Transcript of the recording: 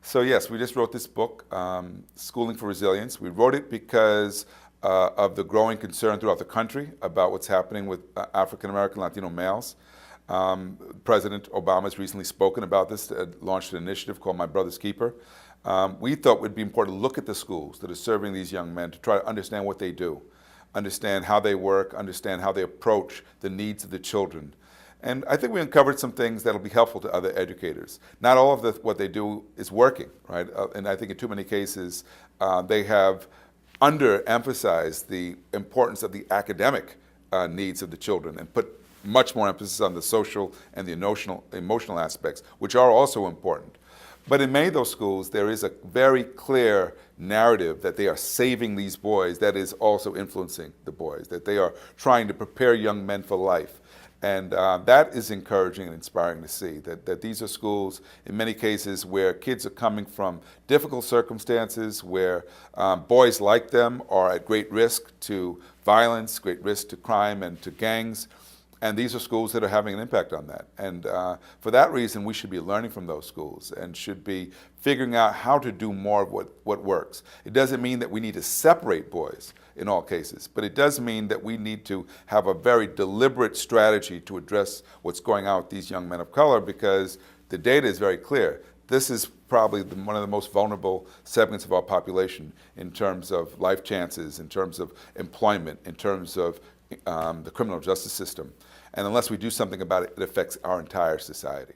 So yes, we just wrote this book, Schooling for Resilience. We wrote it because of the growing concern throughout the country about what's happening with African American Latino males. President Obama has recently spoken about this, launched an initiative called My Brother's Keeper. We thought it would be important to look at the schools that are serving these young men to try to understand what they do, understand how they work, understand how they approach the needs of the children. And I think we uncovered some things that'll be helpful to other educators. Not all of what they do is working, right? And I think in too many cases, they have underemphasized the importance of the academic needs of the children and put much more emphasis on the social and the emotional aspects, which are also important. But in many of those schools, there is a very clear narrative that they are saving these boys that is also influencing the boys, that they are trying to prepare young men for life. And that is encouraging and inspiring to see, that these are schools, in many cases, where kids are coming from difficult circumstances, where boys like them are at great risk to violence, great risk to crime and to gangs. And these are schools that are having an impact on that. And for that reason, we should be learning from those schools and should be figuring out how to do more of what works. It doesn't mean that we need to separate boys in all cases, but it does mean that we need to have a very deliberate strategy to address what's going on with these young men of color, because the data is very clear. This is probably one of the most vulnerable segments of our population in terms of life chances, in terms of employment, in terms of the criminal justice system. And unless we do something about it, it affects our entire society.